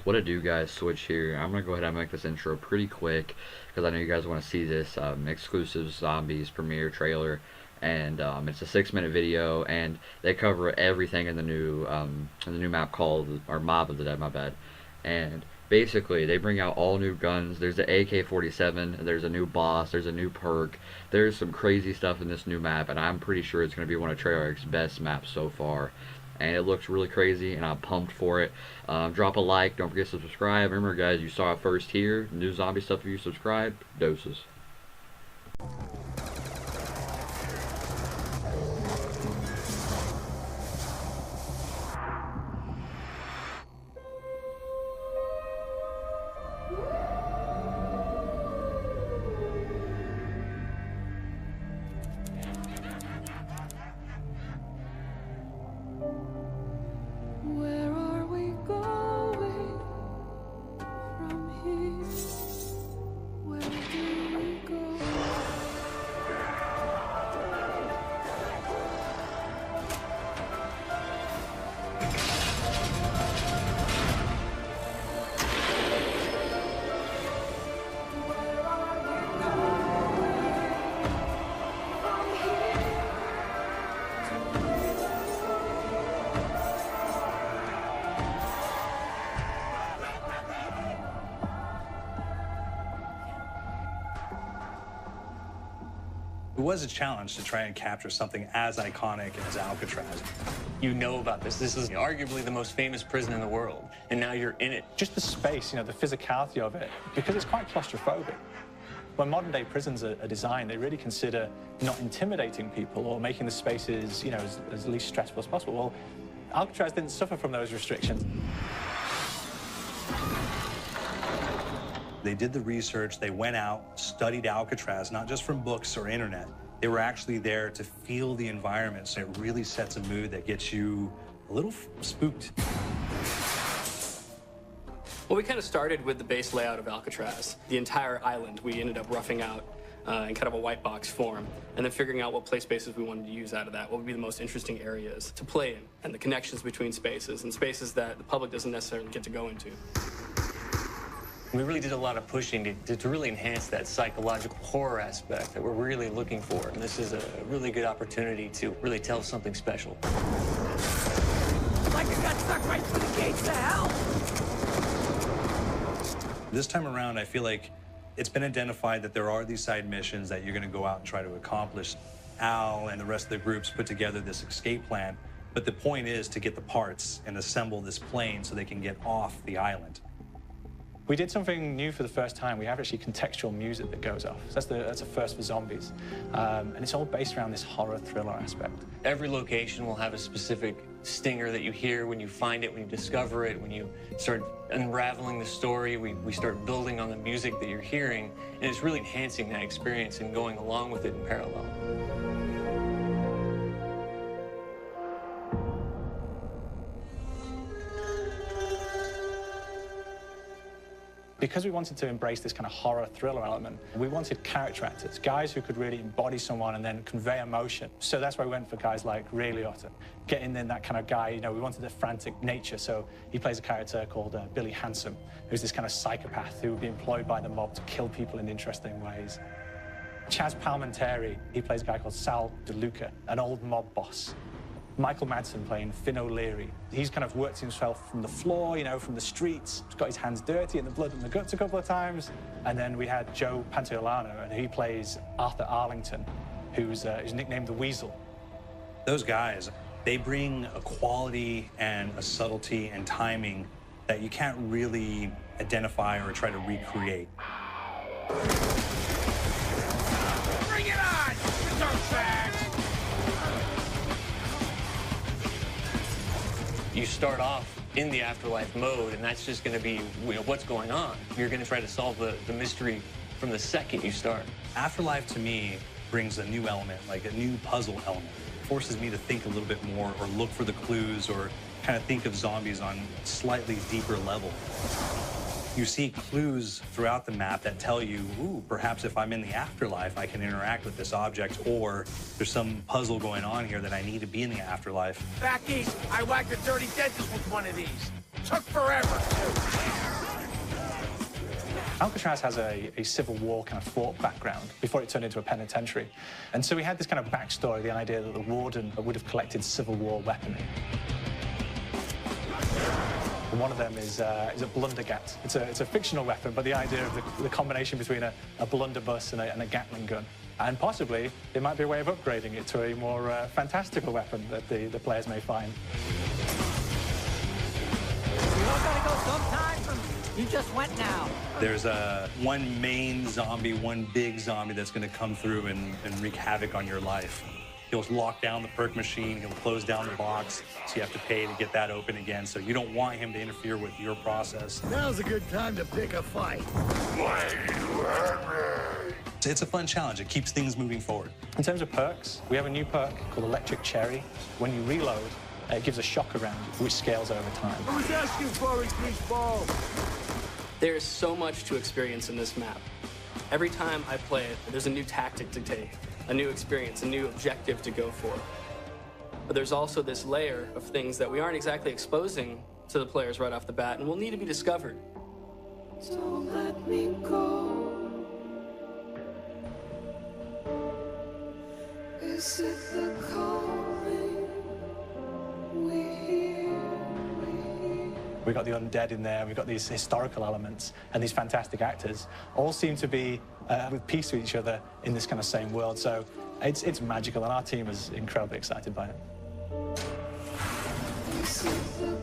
What it do, guys? Switch here. I'm gonna go ahead and make this intro pretty quick because I know you guys want to see this exclusive Zombies premiere trailer, and it's a 6-minute video, and they cover everything in the new map called, or Mob of the Dead, my bad. And basically they bring out all new guns. There's the AK-47, there's a new boss, there's a new perk, there's some crazy stuff in this new map, and I'm pretty sure it's going to be one of Treyarch's best maps so far, and it looks really crazy, and I'm pumped for it. Drop a like, don't forget to subscribe. Remember, guys, you saw it first here. New zombie stuff. If you subscribe, doses. Where are we going from here? Where do we go? Where are we going from here? It was a challenge to try and capture something as iconic as Alcatraz. You know about this. This is arguably the most famous prison in the world, and now you're in it. Just the space, the physicality of it, because it's quite claustrophobic. When modern day prisons are designed, they really consider not intimidating people or making the spaces, as least stressful as possible. Well, Alcatraz didn't suffer from those restrictions. They did the research, they went out, studied Alcatraz, not just from books or internet. They were actually there to feel the environment, so it really sets a mood that gets you a little spooked. Well, we kind of started with the base layout of Alcatraz. The entire island we ended up roughing out in kind of a white box form, and then figuring out what play spaces we wanted to use out of that, what would be the most interesting areas to play in, and the connections between spaces, and spaces that the public doesn't necessarily get to go into. We really did a lot of pushing to really enhance that psychological horror aspect that we're really looking for. And this is a really good opportunity to really tell something special. Like I got stuck right through the gates to hell! This time around, I feel like it's been identified that there are these side missions that you're going to go out and try to accomplish. Al and the rest of the groups put together this escape plan, but the point is to get the parts and assemble this plane so they can get off the island. We did something new for the first time. We have actually contextual music that goes off. So that's a first for Zombies. And it's all based around this horror thriller aspect. Every location will have a specific stinger that you hear when you find it, when you discover it, when you start unraveling the story. We start building on the music that you're hearing, and it's really enhancing that experience and going along with it in parallel. Because we wanted to embrace this kind of horror thriller element, we wanted character actors, guys who could really embody someone and then convey emotion. So that's why we went for guys like Ray Liotta, getting in that kind of guy, we wanted a frantic nature. So he plays a character called Billy Handsome, who's this kind of psychopath who would be employed by the mob to kill people in interesting ways. Chaz Palminteri, he plays a guy called Sal DeLuca, an old mob boss. Michael Madsen playing Finn O'Leary. He's kind of worked himself from the floor, from the streets. He's got his hands dirty in the blood and the guts a couple of times. And then we had Joe Pantoliano, and he plays Arthur Arlington, who's nicknamed the Weasel. Those guys, they bring a quality and a subtlety and timing that you can't really identify or try to recreate. Bring it on, you dirtbags! You start off in the afterlife mode, and that's just going to be what's going on. You're going to try to solve the mystery from the second you start. Afterlife, to me, brings a new element, like a new puzzle element. It forces me to think a little bit more or look for the clues or kind of think of zombies on a slightly deeper level. You see clues throughout the map that tell you, ooh, perhaps if I'm in the afterlife, I can interact with this object, or there's some puzzle going on here that I need to be in the afterlife. Back east, I whacked a dirty dentist with one of these. Took forever, too. Alcatraz has a Civil War kind of fort background before it turned into a penitentiary. And so we had this kind of backstory, the idea that the warden would have collected Civil War weaponry. And one of them is a blundergat. It's a fictional weapon, but the idea of the combination between a blunderbuss and a Gatling gun. And possibly, there might be a way of upgrading it to a more fantastical weapon that the players may find. You all gotta go sometime. You just went now. There's one main zombie, one big zombie that's going to come through and wreak havoc on your life. He'll lock down the perk machine, he'll close down the box, so you have to pay to get that open again. So you don't want him to interfere with your process. Now's a good time to pick a fight. It's a fun challenge. It keeps things moving forward. In terms of perks, we have a new perk called Electric Cherry. When you reload, it gives a shock around, which scales over time. Who's asking for it, greaseball? There is so much to experience in this map. Every time I play it, there's a new tactic to take, a new experience, a new objective to go for. But there's also this layer of things that we aren't exactly exposing to the players right off the bat and will need to be discovered. Don't let me go. Is it the calling we hear? We've got the undead in there, we've got these historical elements, and these fantastic actors all seem to be with peace with each other in this kind of same world. So it's magical, and our team is incredibly excited by it. Is it the